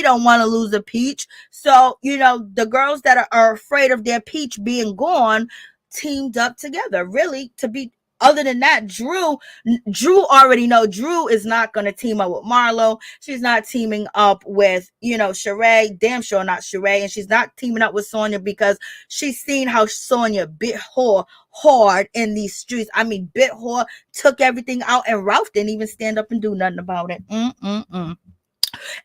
don't want to lose a peach. So, the girls that are afraid of their peach being gone teamed up together, really, to be. Other than that, Drew already know Drew is not going to team up with Marlo. She's not teaming up with, Sheree. Damn sure not Sheree. And she's not teaming up with Sonia because she's seen how Sonia bit her hard in these streets. I mean, bit her, took everything out, and Ralph didn't even stand up and do nothing about it.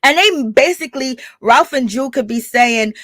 And they basically, Ralph and Drew could be saying,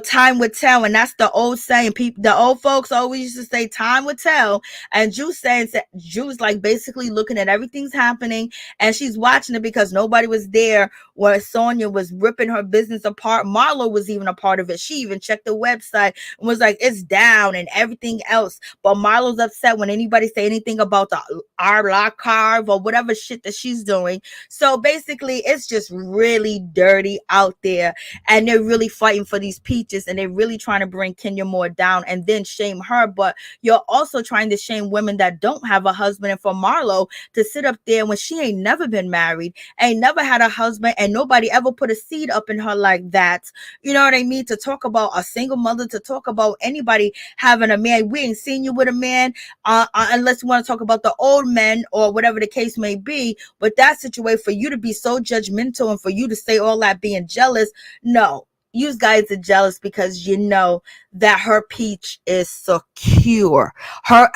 time would tell. And that's the old saying. The old folks always used to say time would tell. And Drew's like basically looking at everything's happening. And she's watching it because nobody was there where Sonia was ripping her business apart. Marlo was even a part of it. She even checked the website and was like, it's down and everything else. But Marlo's upset when anybody say anything about the RHOA carve or whatever shit that she's doing. So basically, it's just really dirty out there, and they're really fighting for these peaches, and they're really trying to bring Kenya more down and then shame her. But you're also trying to shame women that don't have a husband. And for Marlo to sit up there when she ain't never been married, ain't never had a husband, and nobody ever put a seed up in her like that, you know what I mean? To talk about a single mother, to talk about anybody having a man. We ain't seen you with a man unless you want to talk about the old men or whatever the case may be. But that situation, for you to be so judgmental and for you to say all that being jealous, no, you guys are jealous because you know that her peach is secure. Her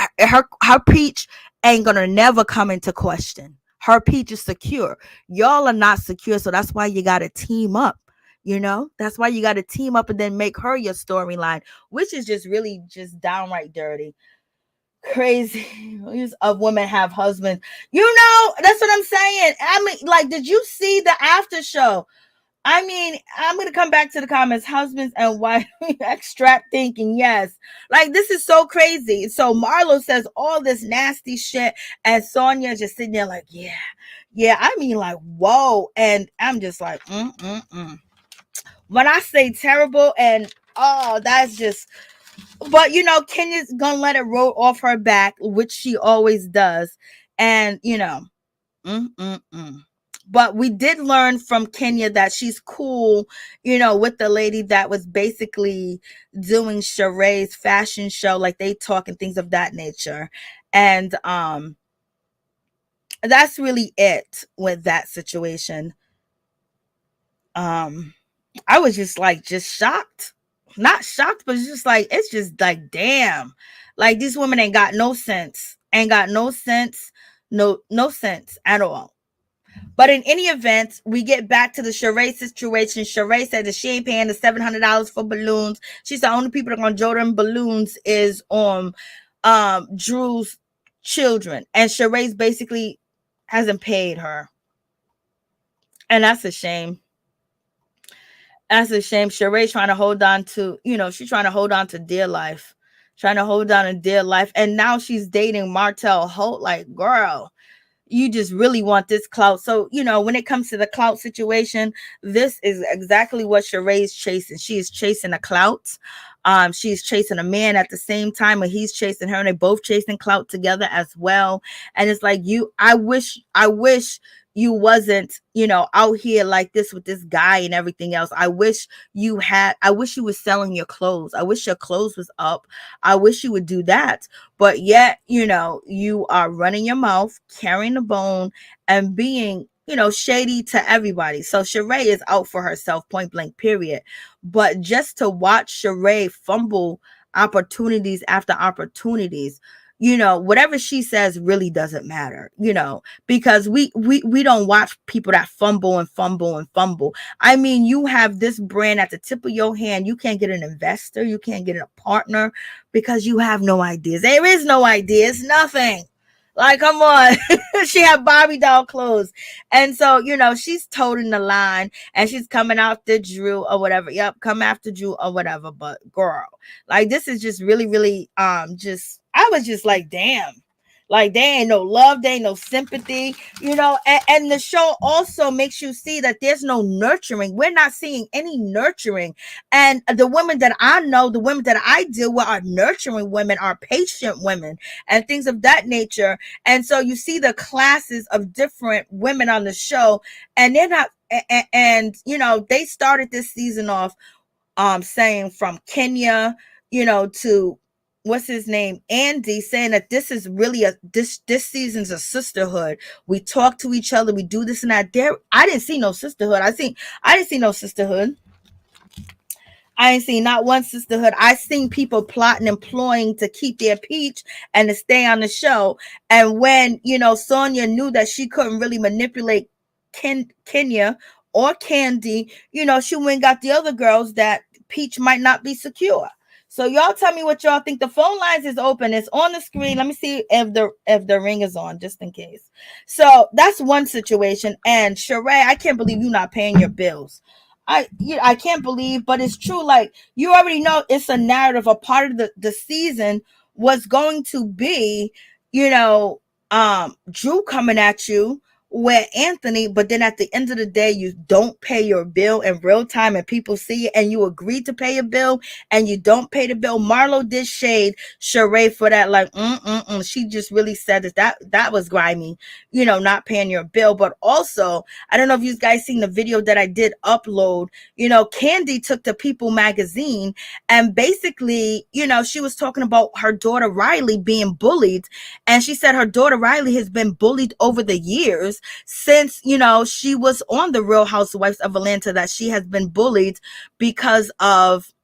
peach ain't gonna never come into question. Her peach is secure. Y'all are not secure, so that's why you gotta team up. That's why you gotta team up and then make her your storyline, which is just really just downright dirty. Crazy of women have husbands. That's what I'm saying. I mean, like, did you see the after show? I mean, I'm going to come back to the comments. Husbands and wife extract thinking. Yes. Like, this is so crazy. So Marlo says all this nasty shit, and Sonia just sitting there like, yeah. I mean, like, whoa. And I'm just like, When I say terrible, and that's just, but Kenya's gonna let it roll off her back, which she always does. And but we did learn from Kenya that she's cool, with the lady that was basically doing Sheree's fashion show, like they talk and things of that nature. And that's really it with that situation. I was just shocked. Not shocked, but it's just like, damn. Like, these women ain't got no sense. No sense at all. But in any event, we get back to the Sheree situation. Sheree said that she ain't paying the $700 for balloons. She said the only people that are gonna enjoy them balloons is Drew's children. And Sheree's basically hasn't paid her. And that's a shame. That's a shame. Sheree's trying to hold on to, she's trying to hold on to dear life. Trying to hold on to dear life. And now she's dating Martell Holt. Like, girl, you just really want this clout. So, when it comes to the clout situation, this is exactly what Sheree's chasing. She is chasing a clout. She's chasing a man at the same time, and he's chasing her, and they both chasing clout together as well. And it's like, I wish you wasn't, out here like this with this guy and everything else. I wish you were selling your clothes. I wish your clothes was up. I wish you would do that. But yet, you are running your mouth, carrying the bone, and being, shady to everybody. So Sheree is out for herself, point blank, period. But just to watch Sheree fumble opportunities after opportunities, whatever she says really doesn't matter, because we don't watch people that fumble and fumble and fumble. I mean, you have this brand at the tip of your hand. You can't get an investor. You can't get a partner because you have no ideas. There is no ideas, nothing. Like, come on. She had Barbie doll clothes. And so, she's toting the line and she's coming after Drew or whatever. Yep, come after Drew or whatever. But girl, like, this is just really, really, I was just like, damn. Like, there ain't no love, there ain't no sympathy, and the show also makes you see that there's no nurturing. We're not seeing any nurturing. And the women that I know, the women that I deal with are nurturing women, are patient women, and things of that nature. And so you see the classes of different women on the show, and they're not, and they started this season off saying from Kenya, to what's his name, Andy, saying that this is really this season's a sisterhood. We talk to each other, we do this and that. I didn't see no sisterhood. I didn't see no sisterhood. I ain't seen not one sisterhood. I seen people plotting and ploying to keep their peach and to stay on the show. And when Sonia knew that she couldn't really manipulate Kenya or Kandi, she went and got the other girls that peach might not be secure. So y'all tell me what y'all think. The phone lines is open. It's on the screen. Let me see if the ring is on, just in case. So that's one situation. And Sheree, I can't believe you're not paying your bills. I can't believe, but it's true. Like, you already know it's a narrative. A part of the season was going to be, Drew coming at you with Anthony, but then at the end of the day, you don't pay your bill in real time and people see it and you agree to pay a bill and you don't pay the bill. Marlo did shade Sheree for that. Like, she just really said that was grimy, not paying your bill. But also, I don't know if you guys seen the video that I did upload. Kandi took to People magazine and basically, she was talking about her daughter Riley being bullied. And she said her daughter Riley has been bullied over the years since, she was on the Real Housewives of Atlanta, that she has been bullied because of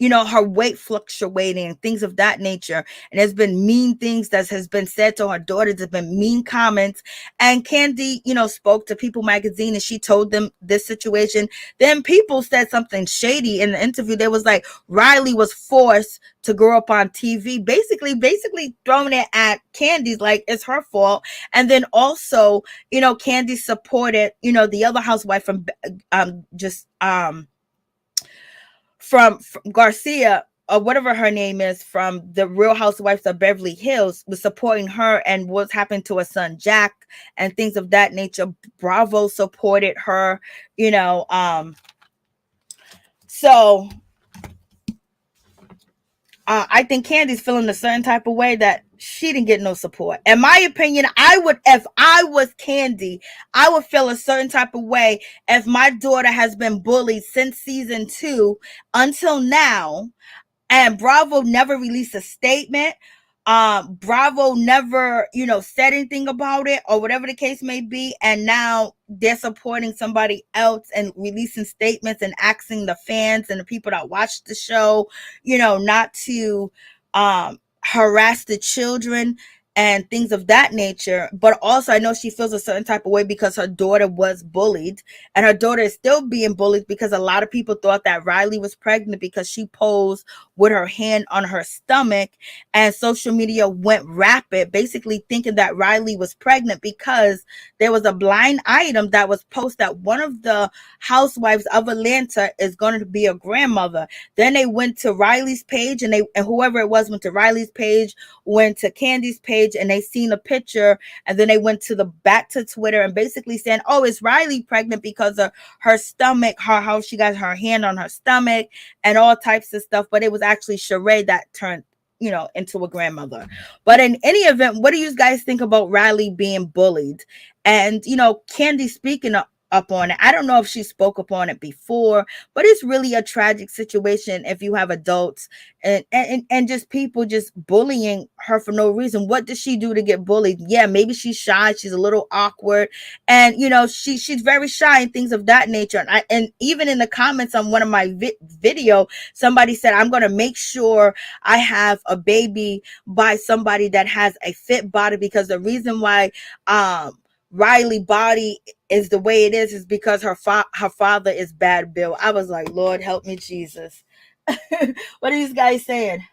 her weight fluctuating and things of that nature. And there's been mean things that has been said to her daughter. There's been mean comments. And Kandi, spoke to People magazine and she told them this situation. Then People said something shady in the interview. They was like, Riley was forced to grow up on TV, basically throwing it at Kandi's like it's her fault. And then also, Kandi supported, the other housewife from Garcia or whatever her name is, from the Real Housewives of Beverly Hills, was supporting her and what's happened to her son Jack and things of that nature. Bravo supported her, so I think Kandi's feeling a certain type of way that she didn't get no support. In my opinion, if I was Kandi, I would feel a certain type of way if my daughter has been bullied since season 2 until now, and Bravo never released a statement. Bravo never, said anything about it or whatever the case may be. And now they're supporting somebody else and releasing statements and asking the fans and the people that watch the show, not to harass the children and things of that nature. But also, I know she feels a certain type of way because her daughter was bullied, and her daughter is still being bullied because a lot of people thought that Riley was pregnant because she posed with her hand on her stomach, and social media went rapid, basically thinking that Riley was pregnant because there was a blind item that was posted that one of the housewives of Atlanta is going to be a grandmother. Then they went to Riley's page, and whoever it was went to Riley's page, went to Kandi's page, page and they seen a picture, and then they went to the back to Twitter and basically saying, oh, is Riley pregnant because of her stomach, how she got her hand on her stomach and all types of stuff. But it was actually Sheree that turned, into a grandmother. But in any event, what do you guys think about Riley being bullied? And, Kandi speaking up on it. I don't know if she spoke upon it before, but it's really a tragic situation if you have adults and just people just bullying her for no reason. What does she do to get bullied? Yeah, maybe she's shy, she's a little awkward, and she's very shy and things of that nature. And even in the comments on one of my video, somebody said, I'm going to make sure I have a baby by somebody that has a fit body, because the reason why Riley body is the way it is because her father is bad Bill. I was like, Lord help me, Jesus. What are these guys saying?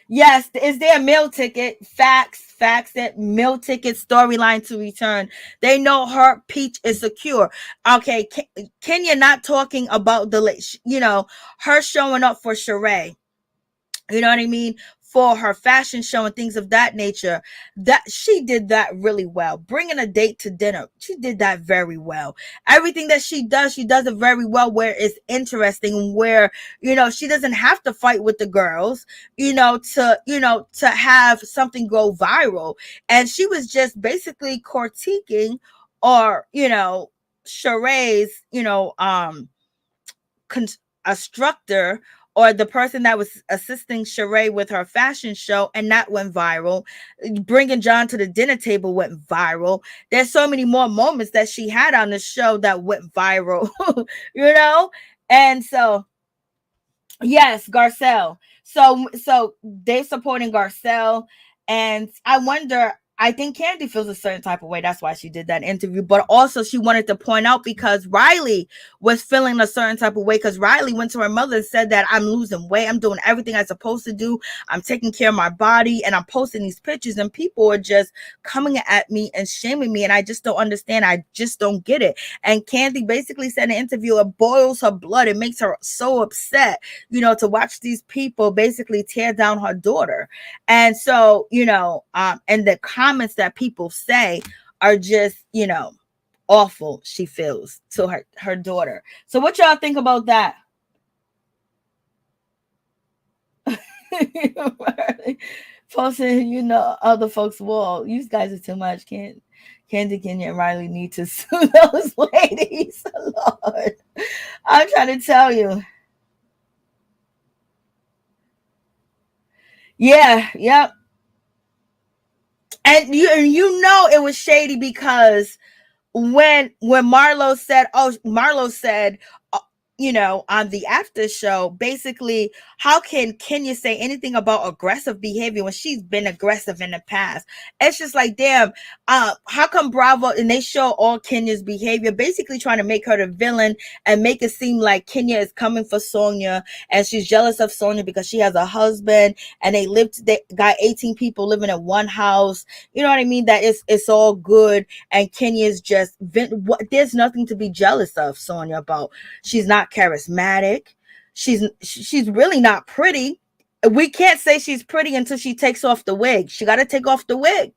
Yes, is there a meal ticket? Facts that meal ticket storyline to return. They know her peach is secure. Okay, Kenya not talking about her showing up for Sheree. You know what I mean? For her fashion show and things of that nature, that she did that really well. Bringing a date to dinner, she did that very well. Everything that she does it very well, where it's interesting, where, she doesn't have to fight with the girls, to have something go viral. And she was just basically critiquing, or, Sheree's, instructor, or the person that was assisting Sheree with her fashion show, and that went viral. Bringing John to the dinner table went viral. There's so many more moments that she had on the show that went viral, And so, yes, Garcelle. So they supporting Garcelle, and I wonder. I think Kandi feels a certain type of way. That's why she did that interview. But also she wanted to point out, because Riley was feeling a certain type of way, because Riley went to her mother and said that I'm losing weight. I'm doing everything I'm supposed to do. I'm taking care of my body, and I'm posting these pictures, and people are just coming at me and shaming me. And I just don't understand. I just don't get it. And Kandi basically said in an interview, it boils her blood. It makes her so upset, to watch these people basically tear down her daughter. And so, and the comments that people say are just, awful, she feels, to her daughter. So what y'all think about that? Posting, other folks' wall. You guys are too much. Kandi, Kenya, and Riley need to sue those ladies. Lord, I'm trying to tell you. Yeah, yep. And it was shady, because when Marlo said, on the after show, basically, how can Kenya say anything about aggressive behavior when she's been aggressive in the past? It's just like, damn, how come Bravo, and they show all Kenya's behavior, basically trying to make her the villain and make it seem like Kenya is coming for Sonia, and she's jealous of Sonia because she has a husband, and they got 18 people living in one house. You know what I mean? That it's all good, and Kenya's just, there's nothing to be jealous of Sonia about. She's not charismatic. She's really not pretty. We can't say she's pretty until she takes off the wig. She got to take off the wig,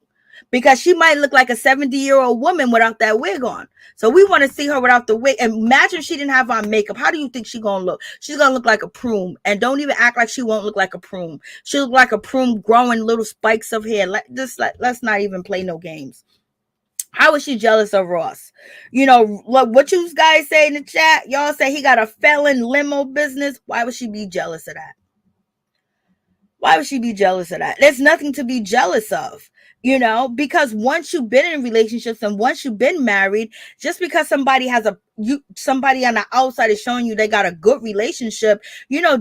because she might look like a 70-year-old woman without that wig on. So we want to see her without the wig. And imagine she didn't have on makeup. How do you think she's going to look? She's going to look like a prune. And don't even act like she won't look like a prune. She'll look like a prune growing little spikes of hair. Let's not even play no games. How is she jealous of Ross? Look, what you guys say in the chat, y'all say he got a felon limo business. Why would she be jealous of that? Why would she be jealous of that? There's nothing to be jealous of, because once you've been in relationships and once you've been married, just because somebody somebody on the outside is showing you they got a good relationship,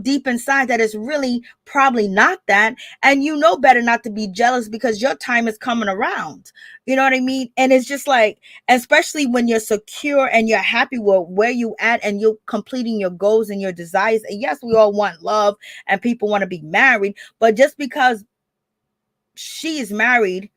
deep inside that it's really probably not that. And better not to be jealous, because your time is coming around. You know what I mean? And it's just like, especially when you're secure and you're happy with where you at and you're completing your goals and your desires. And yes, we all want love and people want to be married, but just because she is married,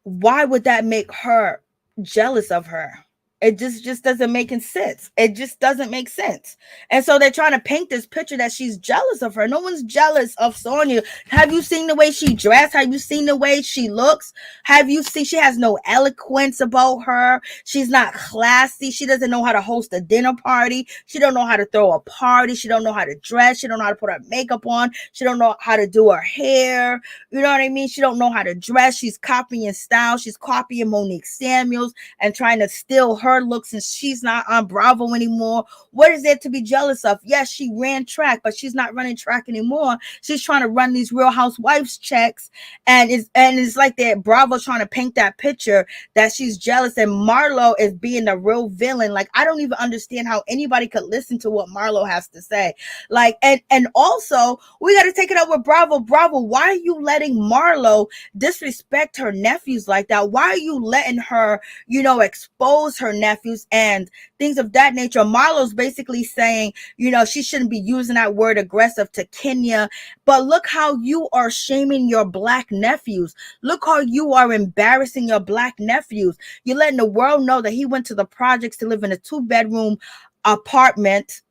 why would that make her jealous of her? It just doesn't make sense. It just doesn't make sense. And so they're trying to paint this picture that she's jealous of her. No one's jealous of Sonia. Have you seen the way she dressed? Have you seen the way she looks? Have you seen she has no eloquence about her? She's not classy. She doesn't know how to host a dinner party. She don't know how to throw a party. She don't know how to dress. She don't know how to put her makeup on. She don't know how to do her hair. You know what I mean? She don't know how to dress. She's copying style. She's copying Monique Samuels and trying to steal her looks, and she's not on Bravo anymore. What is there to be jealous of? Yes, she ran track, but she's not running track anymore. She's trying to run these Real Housewives checks, and it's like that Bravo trying to paint that picture that she's jealous, and Marlo is being the real villain. Like, I don't even understand how anybody could listen to what Marlo has to say. Like, and also we got to take it up with Bravo. Bravo, why are you letting Marlo disrespect her nephews like that? Why are you letting her, expose her nephews and things of that nature? Marlo's basically saying, she shouldn't be using that word aggressive to Kenya, but look how you are shaming your black nephews. Look how you are embarrassing your black nephews. You're letting the world know that he went to the projects to live in a 2-bedroom apartment.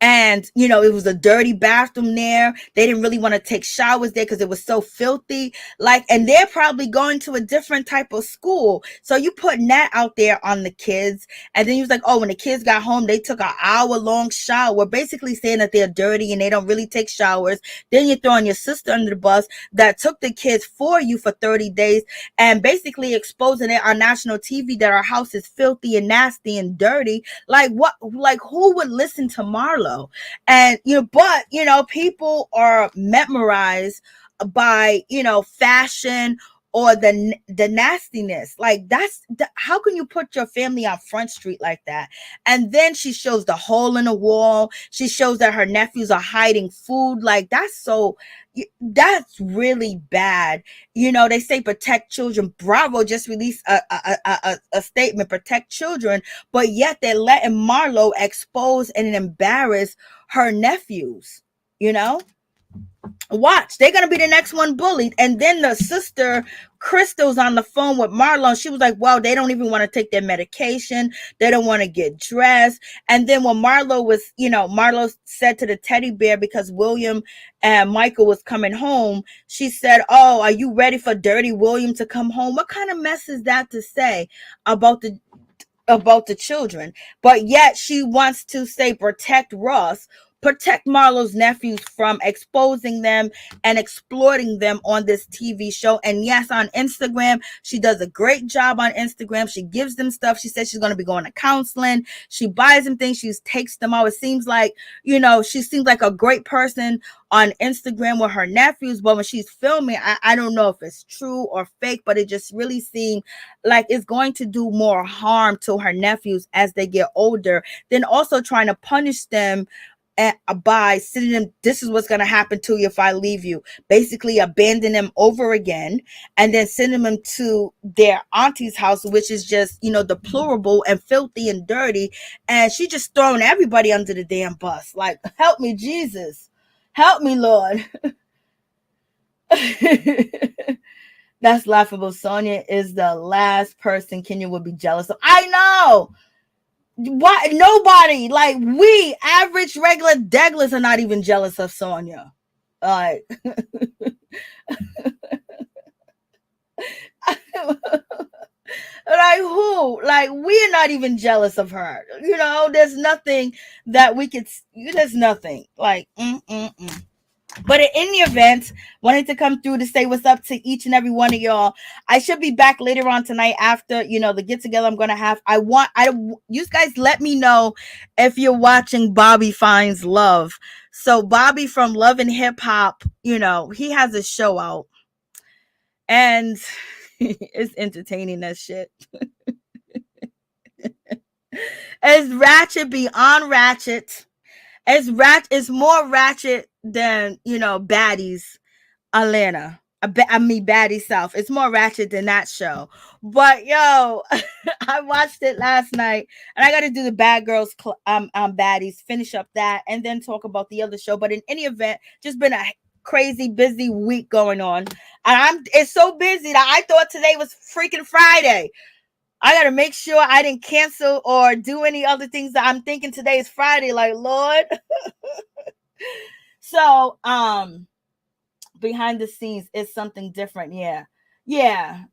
And, it was a dirty bathroom there. They didn't really want to take showers there because it was so filthy. And they're probably going to a different type of school. So you putting that out there on the kids. And then he was like, oh, when the kids got home, they took an hour-long shower, basically saying that they're dirty and they don't really take showers. Then you're throwing your sister under the bus that took the kids for you for 30 days and basically exposing it on national TV that our house is filthy and nasty and dirty. Who would listen to Marlo? And but people are memorized by fashion or the nastiness. How can you put your family on Front Street like that? And then she shows the hole in the wall. She shows that her nephews are hiding food. That's really bad. They say protect children. Bravo just released a statement, protect children, but yet they're letting Marlo expose and embarrass her nephews. Watch, they're gonna be the next one bullied. And then the sister Crystal's on the phone with Marlo. She was like, well, they don't even want to take their medication. They don't want to get dressed. And then when Marlo said to the teddy bear, because William and Michael was coming home, she said, oh, are you ready for Dirty William to come home? What kind of mess is that to say about the children? But yet she wants to say protect Ross, protect Marlo's nephews from exposing them and exploiting them on this TV show. And yes, on Instagram, she does a great job on Instagram. She gives them stuff. She says she's going to be going to counseling. She buys them things. She takes them out. It seems like, she seems like a great person on Instagram with her nephews, but when she's filming, I don't know if it's true or fake, but it just really seemed like it's going to do more harm to her nephews as they get older than also trying to punish them by sending them, this is what's going to happen to you if I leave you, basically abandon them over again, and then sending them to their auntie's house, which is just deplorable and filthy and dirty. And she just throwing everybody under the damn bus. Like, help me, Jesus, help me, Lord. That's laughable. Sonia is the last person Kenya would be jealous of. I know. Why nobody, we average regular deglers are not even jealous of Sonia. Who? We're not even jealous of her. There's nothing that we could. There's nothing. But in any event, wanted to come through to say what's up to each and every one of y'all. I should be back later on tonight after, the get together I'm going to have. You guys let me know if you're watching Bobby Finds Love. So Bobby from Love and Hip Hop, he has a show out and it's entertaining as shit. It's ratchet beyond ratchet. It's more ratchet than, Baddies Atlanta. Baddies South. It's more ratchet than that show. But yo, I watched it last night and I got to do the Bad Girls Baddies, finish up that and then talk about the other show. But in any event, just been a crazy busy week going on. And it's so busy that I thought today was freaking Friday. I gotta make sure I didn't cancel or do any other things that I'm thinking today is Friday. Like, Lord. So, behind the scenes is something different. Yeah. Yeah.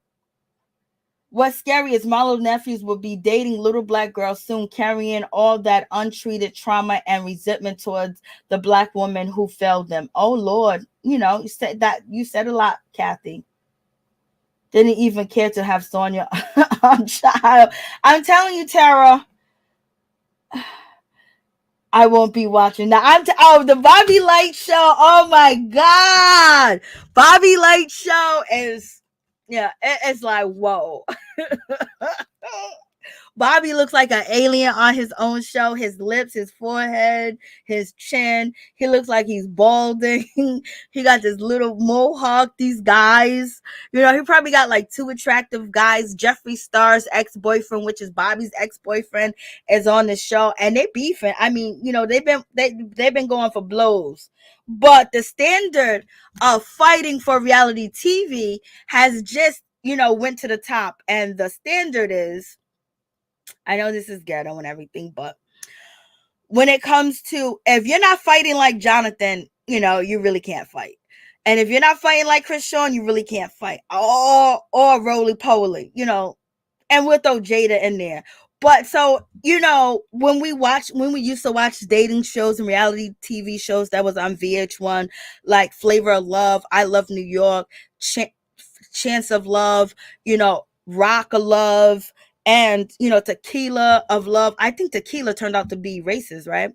What's scary is Marlo nephews will be dating little black girls soon, carrying all that untreated trauma and resentment towards the black woman who failed them. Oh Lord, you said a lot, Kathy. Didn't even care to have Sonia on child. I'm telling you, Tara, I won't be watching now. The Bobby Light show. Oh my God, Bobby Light show is, yeah, it's like whoa. Bobby looks like an alien on his own show. His lips, his forehead, his chin. He looks like he's balding. He got this little mohawk. These guys, he probably got like two attractive guys. Jeffree Star's ex-boyfriend, which is Bobby's ex-boyfriend, is on the show, and they beefing. I mean, they've been going for blows. But the standard of fighting for reality TV has just, went to the top, and the standard is, I know this is ghetto and everything, but when it comes to, if you're not fighting like Jonathan, you really can't fight. And if you're not fighting like Chris Sean, you really can't fight. Or Roly Poly, and we'll throw Jada in there. But so, when we used to watch dating shows and reality TV shows that was on VH1, like Flavor of Love, I Love New York, Chance of Love, Rock of Love, and Tequila of Love. I think Tequila turned out to be racist, right?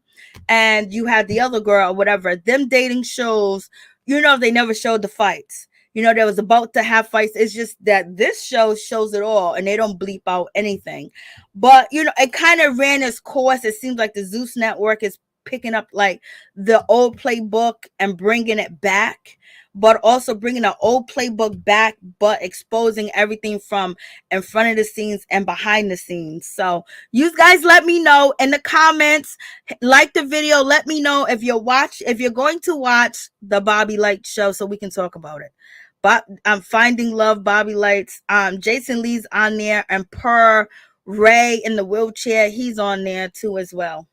And you had the other girl or whatever. Them dating shows, they never showed the fights. They was about to have fights. It's just that this show shows it all, and they don't bleep out anything. But it kind of ran its course. It seems like the Zeus Network is picking up like the old playbook and bringing it back, but also bringing an old playbook back, but exposing everything from in front of the scenes and behind the scenes. So you guys let me know in the comments, like the video, let me know if you're going to watch the Bobby Light show so we can talk about it. But I'm Finding Love, Bobby Lights. Jason Lee's on there, and Ray in the wheelchair, he's on there too as well.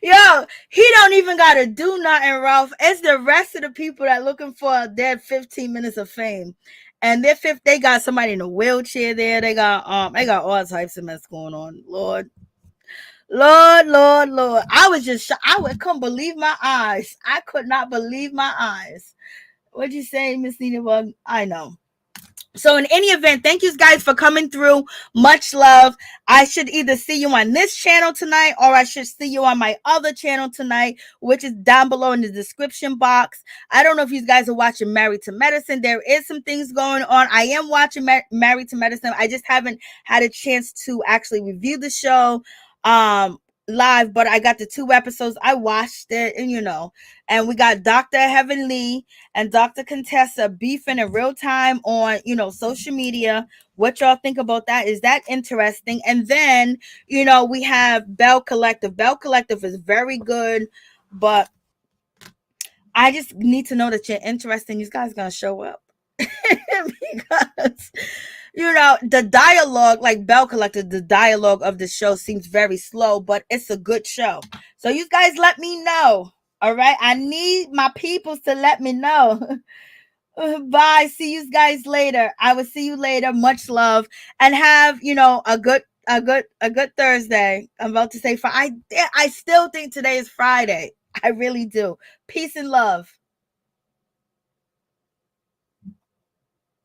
Yo, he don't even gotta do nothing, Ralph. It's the rest of the people that looking for their 15 minutes of fame. And they got somebody in a wheelchair there. They got all types of mess going on. Lord. I was just couldn't believe my eyes. I could not believe my eyes. What'd you say, Miss Nina Bug? I know. So in any event, thank you guys for coming through. Much love. I should either see you on this channel tonight, or I should see you on my other channel tonight, which is down below in the description box. I don't know if you guys are watching Married to Medicine. There is some things going on. I am watching Married to Medicine. I just haven't had a chance to actually review the show live, but I got the 2 episodes. I watched it, and we got Dr. Heavenly and Dr. Contessa beefing in real time on, social media. What y'all think about that? Is that interesting? And then, we have Bell Collective. Bell Collective is very good, but I just need to know that you're interested. You guys gonna show up. Because the dialogue, like Bell Collective, the dialogue of the show seems very slow, but it's a good show. So you guys let me know. All right, I need my peoples to let me know. Bye. See you guys later. I will see you later. Much love, and have a good Thursday. I'm about to say I still think today is Friday. I really do. Peace and love.